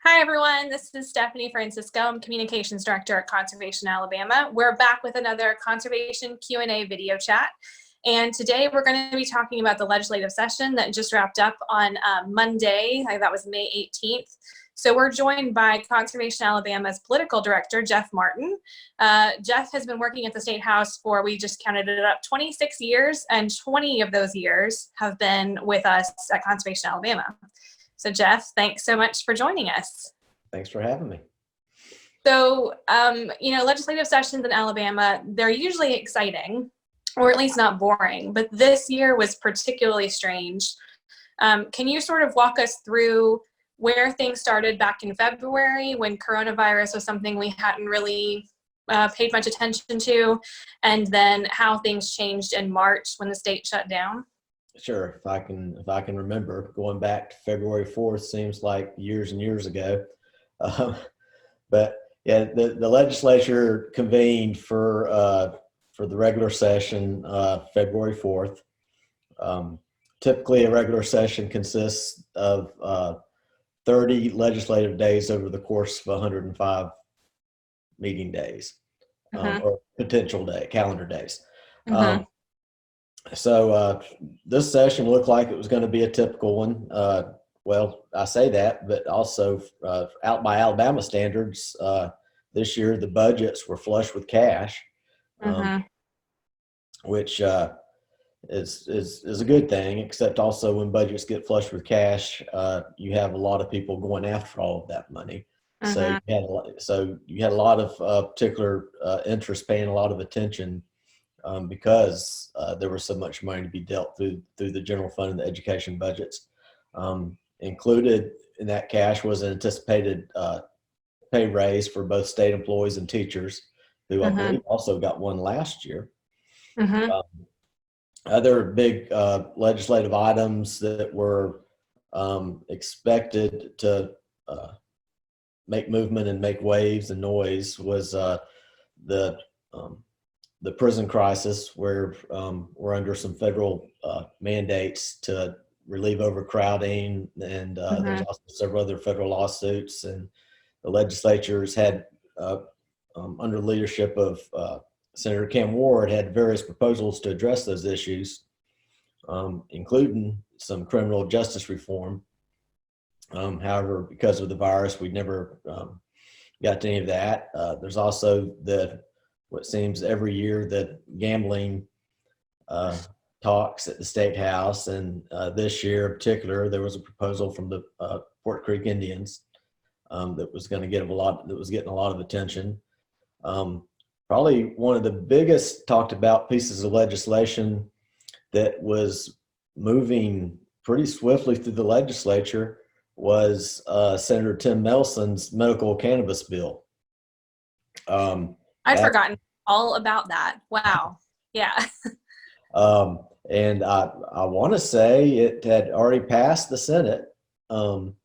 Hi, everyone. This is Stephanie Francisco. I'm Communications Director at Conservation Alabama. We're back with another Conservation Q&A video chat. And today we're going to be talking about the legislative session that just wrapped up on Monday. That was May 18th. So we're joined by Conservation Alabama's Political Director, Jeff Martin. Jeff has been working at the State House for, we just counted it up, 26 years, and 20 of those years have been with us at Conservation Alabama. So Jeff, thanks so much for joining us. Thanks for having me. So, legislative sessions in Alabama, they're usually exciting, or at least not boring, but this year was particularly strange. Can you sort of walk us through where things started back in February when coronavirus was something we hadn't really paid much attention to, and then how things changed in March when the state shut down? Sure, if I can remember, going back to February 4th seems like years and years ago. But yeah, the legislature convened for the regular session February 4th. Typically, a regular session consists of 30 legislative days over the course of 105 meeting days, or potential calendar days. So this session looked like it was going to be a typical one. Well, I say that, but also out by Alabama standards, this year the budgets were flush with cash, which is a good thing. Except also when budgets get flush with cash, you have a lot of people going after all of that money. So you had a lot of particular interest, paying a lot of attention. Because there was so much money to be dealt through the general fund and the education budgets. Included in that cash was an anticipated pay raise for both state employees and teachers, who I believe also got one last year. Other big legislative items that were expected to make movement and make waves and noise was the prison crisis, where we're under some federal mandates to relieve overcrowding, and there's also several other federal lawsuits, and the legislatures had, under the leadership of Senator Kim Ward, had various proposals to address those issues, including some criminal justice reform. However, because of the virus, we never got to any of that. There's also what seems every year, the gambling talks at the State House, and this year in particular, there was a proposal from the Fort Creek Indians that was getting a lot of attention. Probably one of the biggest talked about pieces of legislation that was moving pretty swiftly through the legislature was Senator Tim Nelson's medical cannabis bill. I'd forgotten all about that. Wow. Yeah. And I want to say it had already passed the Senate, and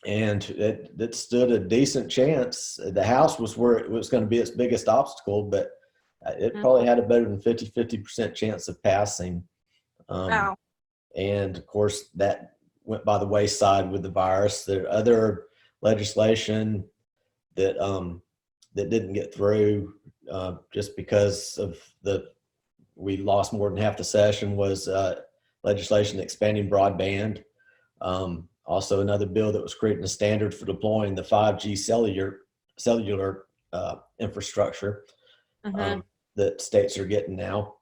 it stood a decent chance. The House was where it was going to be its biggest obstacle, but it probably had a better than 50% chance of passing. Wow. And of course, that went by the wayside with the virus. There are other legislation that didn't get through just because of we lost more than half the session, was legislation expanding broadband. Also another bill that was creating a standard for deploying the 5G cellular infrastructure that states are getting now.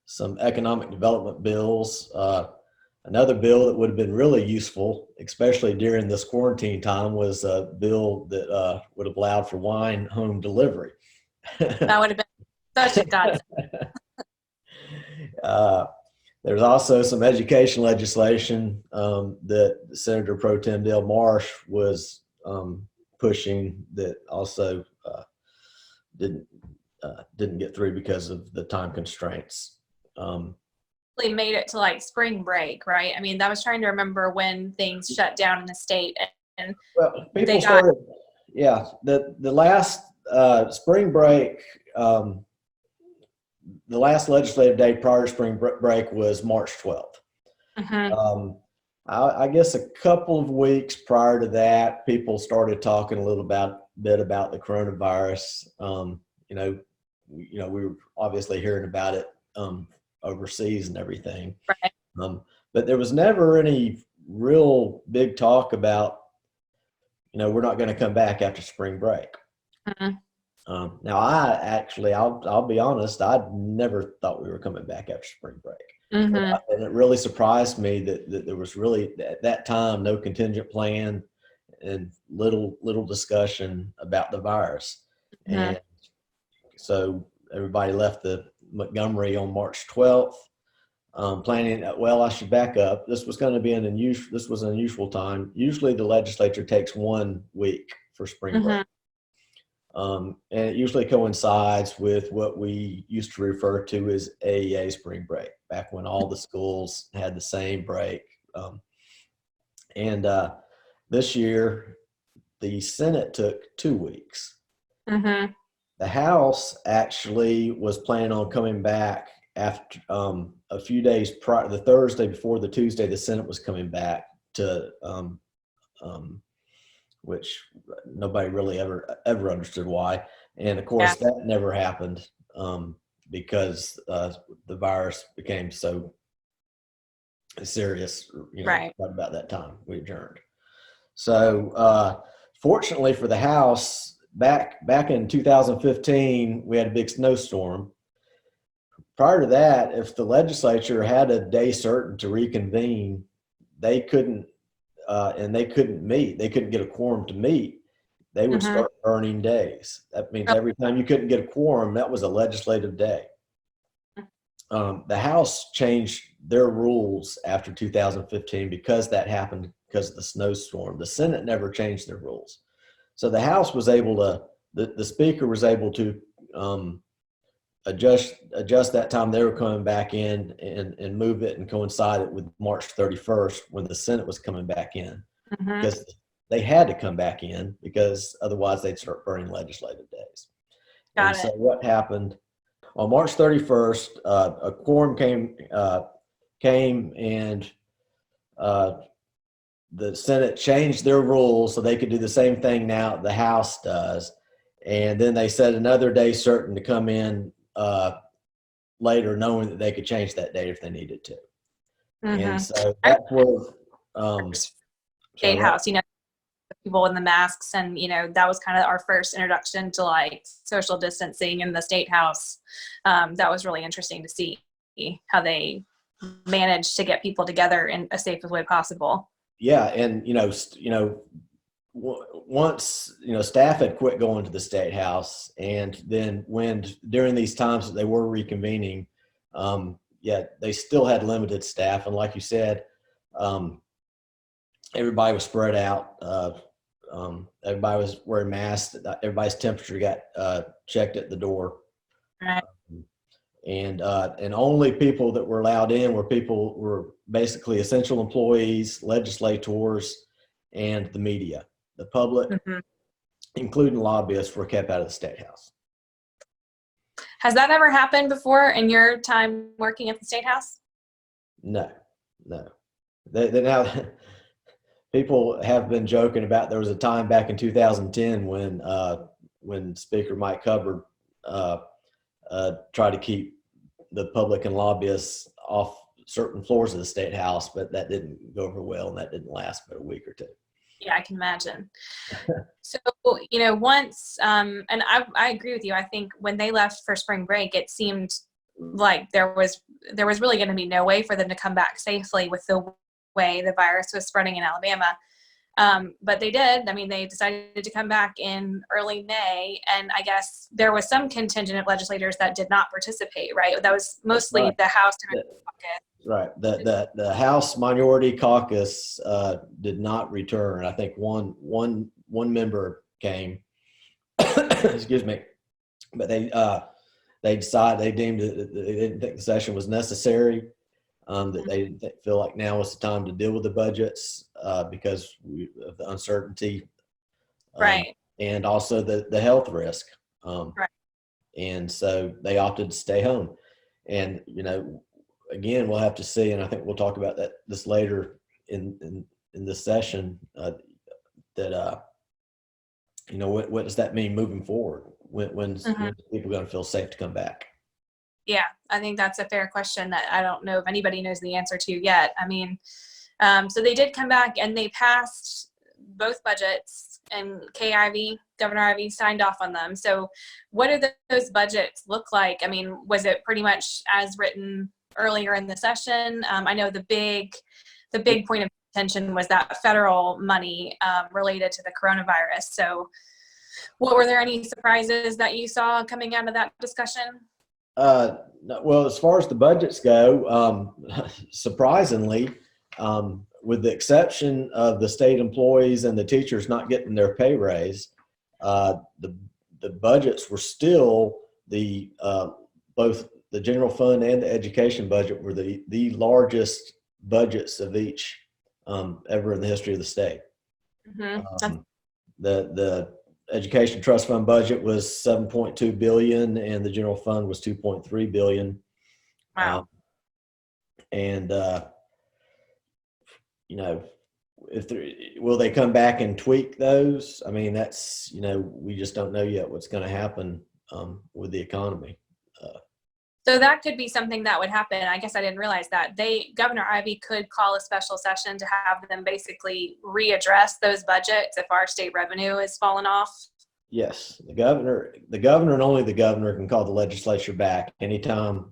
Some economic development bills. Another bill that would have been really useful, especially during this quarantine time, was a bill that would have allowed for wine home delivery. That would have been such a godsend. There's also some education legislation that Senator Pro Tem Dale Marsh was pushing that also didn't get through because of the time constraints. Made it to like spring break, right? I mean, I was trying to remember when things shut down in the state, and people started. Yeah, the last spring break, the last legislative day prior to spring break was March 12th. I guess a couple of weeks prior to that, people started talking a little bit about the coronavirus. We were obviously hearing about it overseas and everything. Right. But there was never any real big talk about, we're not going to come back after spring break. Mhm. Now, I'll be honest, I never thought we were coming back after spring break. Mhm. And it really surprised me that there was really, at that time, no contingent plan and little discussion about the virus. Mhm. And so everybody left the Montgomery on March 12th, planning, well, I should back up. This was going to be an unusual time. Usually the legislature takes 1 week for spring break. Mhm. And it usually coincides with what we used to refer to as AEA spring break, back when all the schools had the same break. And this year, the Senate took 2 weeks. Mhm. The House actually was planning on coming back after a few days prior, the Thursday before the Tuesday, the Senate was coming back to, which nobody really ever understood why. And of Yeah. course, that never happened because the virus became so serious. Right. Right about that time we adjourned. So fortunately for the House, back in 2015, we had a big snowstorm. Prior to that, if the legislature had a day certain to reconvene, they couldn't, and they couldn't meet. They couldn't get a quorum to meet. They would Mhm. start burning days. That means Oh, every time you couldn't get a quorum, that was a legislative day. The House changed their rules after 2015 because that happened because of the snowstorm. The Senate never changed their rules. So the House was able to, the Speaker was able to adjust that time they were coming back in and move it and coincide it with March 31st when the Senate was coming back in, mhm. because they had to come back in because otherwise they'd start burning legislative days. And Got so it. what happened on March 31st, a quorum came and uh, the Senate changed their rules so they could do the same thing now the House does. And then they set another day certain to come in later, knowing that they could change that date if they needed to. And Mhm. so I that's where, sorry, State what? House, the people in the masks, and that was kind of our first introduction to like social distancing in the State House. That was really interesting to see how they managed to get people together in a safest way possible. Yeah. And, once staff had quit going to the State House, and then when during these times that they were reconvening, they still had limited staff, and like you said, everybody was spread out. Everybody was wearing masks. Everybody's temperature got checked at the door, Right. and only people that were allowed in were basically essential employees, legislators, and the media. The public, Mhm. including lobbyists, were kept out of the State House. Has that ever happened before in your time working at the State House? No, no. They now people have been joking about there was a time back in 2010 when Speaker Mike Hubbard uh, tried to keep the public and lobbyists off certain floors of the State House, but that didn't go over well, and that didn't last but a week or two. Yeah, I can imagine. So, once, and I agree with you. I think when they left for spring break, it seemed like there was really going to be no way for them to come back safely with the way the virus was spreading in Alabama. But they did. I mean, they decided to come back in early May, and I guess there was some contingent of legislators that did not participate, right? That was mostly Right. the House caucus. Right. The House Minority Caucus did not return. I think one member came. Excuse me, but they deemed that they didn't think the session was necessary. That they didn't feel like now was the time to deal with the budgets because of the uncertainty, um, Right. and also the health risk. Right. And so they opted to stay home. And again, we'll have to see, and I think we'll talk about this later in this session, that what does that mean moving forward? When's people going to feel safe to come back? Yeah, I think that's a fair question that I don't know if anybody knows the answer to yet. I mean, so they did come back and they passed both budgets, and Governor Ivey signed off on them. So what do those budgets look like? I mean, was it pretty much as written earlier in the session? I know the big point of attention was that federal money related to the coronavirus. So were there any surprises that you saw coming out of that discussion? Well, as far as the budgets go, surprisingly, with the exception of the state employees and the teachers not getting their pay raise, the budgets were still both the general fund and the education budget were the largest budgets of each ever in the history of the state. The education trust fund budget was $7.2 billion, and the general fund was $2.3 billion. Wow. Will they come back and tweak those? I mean, that's, we just don't know yet what's going to happen with the economy. So that could be something that would happen. I guess I didn't realize that Governor Ivey could call a special session to have them basically readdress those budgets if our state revenue has fallen off. Yes, the governor and only the governor can call the legislature back anytime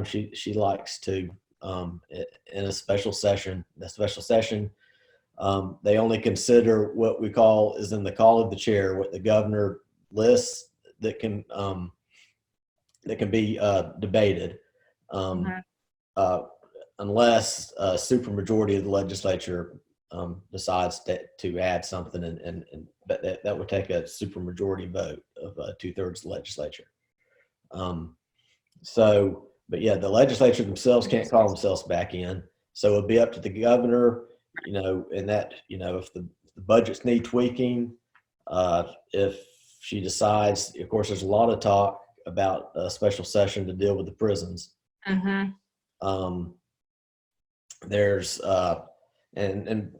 she likes to, in a special session. The special session, they only consider what we call is in the call of the chair, what the governor lists that can be debated, unless a supermajority of the legislature decides to add something, but that would take a supermajority vote of 2/3 of the legislature. But yeah, the legislature themselves can't call themselves back in, so it'll be up to the governor, and that, if the budgets need tweaking, if she decides. Of course, there's a lot of talk about a special session to deal with the prisons. There's and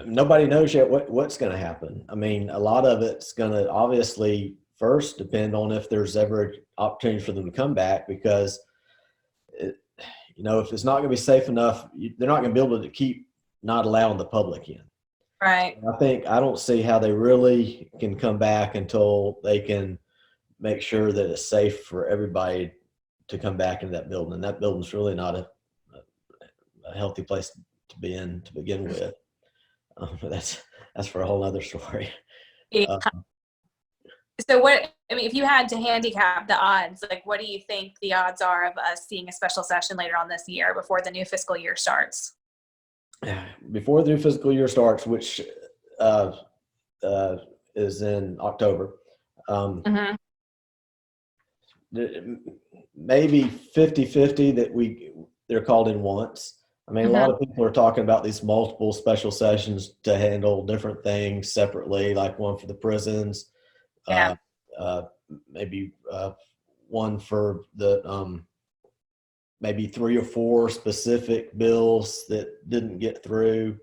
nobody knows yet what's going to happen. I mean, a lot of it's going to obviously first depend on if there's ever an opportunity for them to come back, because if it's not going to be safe enough, they're not going to be able to keep not allowing the public in. Right. I don't see how they really can come back until they can make sure that it's safe for everybody to come back into that building. And that building's really not a healthy place to be in to begin with. But that's for a whole other story. Yeah. So if you had to handicap the odds, like, what do you think the odds are of us seeing a special session later on this year before the new fiscal year starts? Before the new fiscal year starts, which is in October, maybe 50-50 that they're called in once. I mean, a lot of people are talking about these multiple special sessions to handle different things separately, like one for the prisons, maybe one for the maybe 3 or 4 specific bills that didn't get through.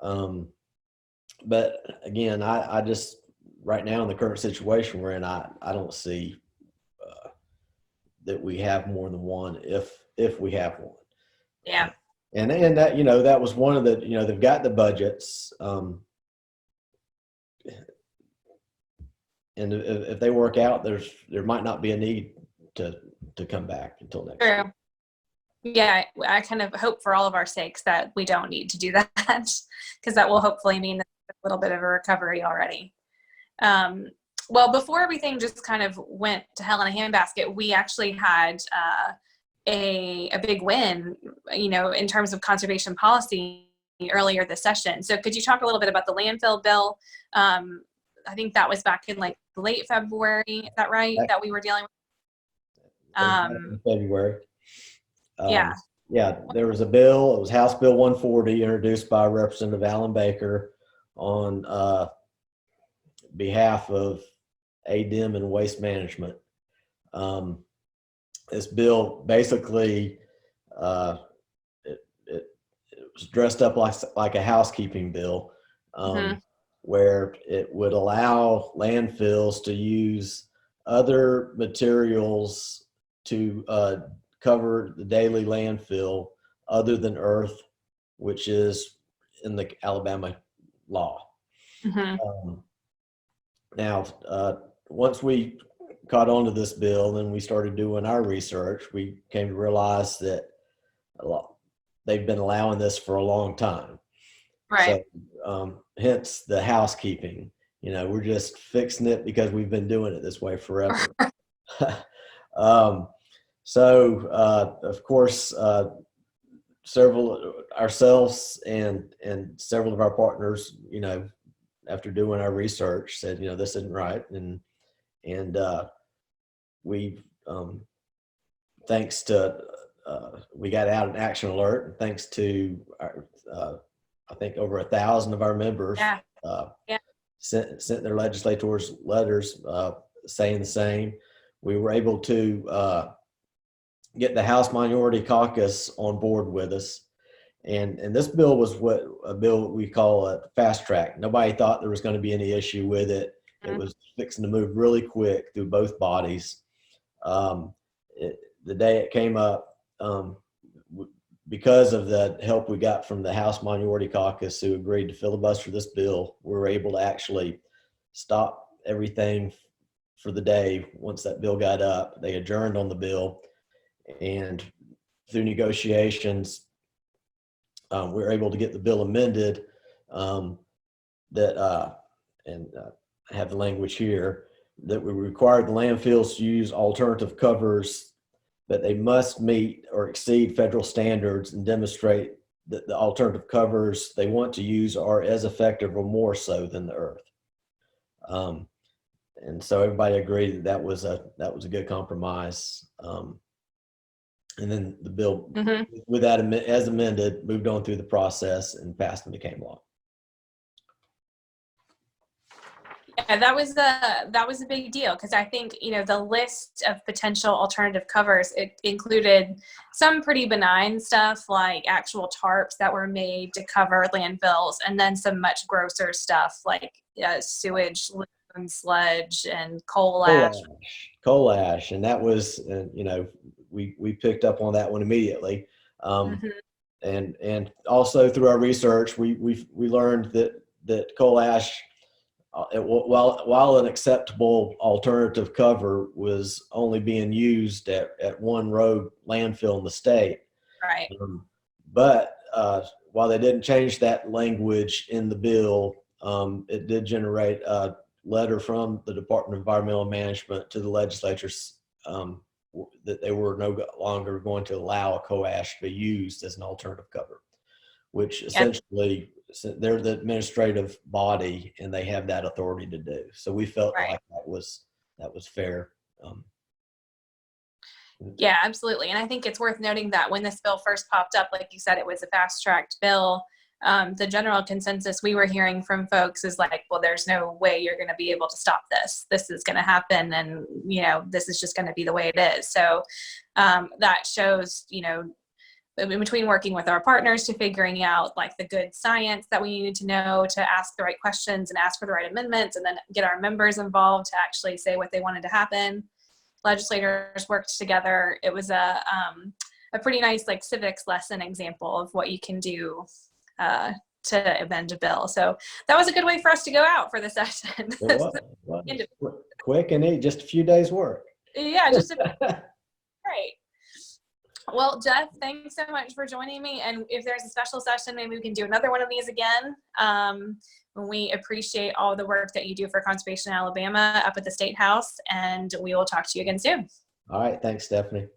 But again, I just, right now in the current situation we're in, I don't see that we have more than one if we have one. Yeah. And that, that was one of the, they've got the budgets. And if they work out, there might not be a need to come back until next year. Yeah, I kind of hope for all of our sakes that we don't need to do that, because that will hopefully mean a little bit of a recovery already. Well, before everything just kind of went to hell in a handbasket, we actually had a big win, in terms of conservation policy earlier this session. So could you talk a little bit about the landfill bill? I think that was back in like late February. Is that right? That we were dealing with? February. Yeah. Yeah, there was a bill. It was House Bill 140, introduced by Representative Alan Baker on behalf of ADEM and Waste Management. This bill basically it was dressed up like a housekeeping bill, where it would allow landfills to use other materials to cover the daily landfill other than earth, which is in the Alabama law. Now, once we caught on to this bill and we started doing our research, we came to realize that they've been allowing this for a long time. Right. So, hence the housekeeping. We're just fixing it because we've been doing it this way forever. Of course, several ourselves and several of our partners, after doing our research, said, this isn't right, and we, thanks to we got out an action alert, and thanks to our, I think over 1,000 of our members sent their legislators letters saying the same. We were able to get the House Minority Caucus on board with us. And this bill was a bill we call a fast track. Nobody thought there was going to be any issue with it. It was fixing to move really quick through both bodies. The day it came up, because of the help we got from the House Minority Caucus, who agreed to filibuster this bill, we were able to actually stop everything for the day. Once that bill got up, they adjourned on the bill, and through negotiations, we were able to get the bill amended. I have the language here that we required the landfills to use alternative covers, but they must meet or exceed federal standards and demonstrate that the alternative covers they want to use are as effective or more so than the earth. And so everybody agreed that was a good compromise. And then the bill, with that as amended, moved on through the process and passed and became law. Yeah, that was a big deal, because I think, the list of potential alternative covers, it included some pretty benign stuff like actual tarps that were made to cover landfills, and then some much grosser stuff like sewage, sludge, and coal ash. And that was, we picked up on that one immediately. And also through our research, we learned that coal ash, while an acceptable alternative cover, was only being used at one road landfill in the state. Right. But while they didn't change that language in the bill, it did generate a letter from the Department of Environmental Management to the legislatures that they were no longer going to allow a coal ash to be used as an alternative cover, which essentially, they're the administrative body and they have that authority to do. So we felt like that was fair. Yeah, absolutely. And I think it's worth noting that when this bill first popped up, like you said, it was a fast-tracked bill. The general consensus we were hearing from folks is like, well, there's no way you're going to be able to stop this. This is going to happen, and this is just going to be the way it is. So that shows, in between working with our partners to figuring out like the good science that we needed to know to ask the right questions and ask for the right amendments, and then get our members involved to actually say what they wanted to happen. Legislators worked together. It was a pretty nice like civics lesson example of what you can do to amend a bill. So that was a good way for us to go out for the session. It was. Quick and neat, just a few days work. Yeah, just great. Well, Jeff, thanks so much for joining me. And if there's a special session, maybe we can do another one of these again. We appreciate all the work that you do for Conservation Alabama up at the State House, and we will talk to you again soon. All right. Thanks, Stephanie.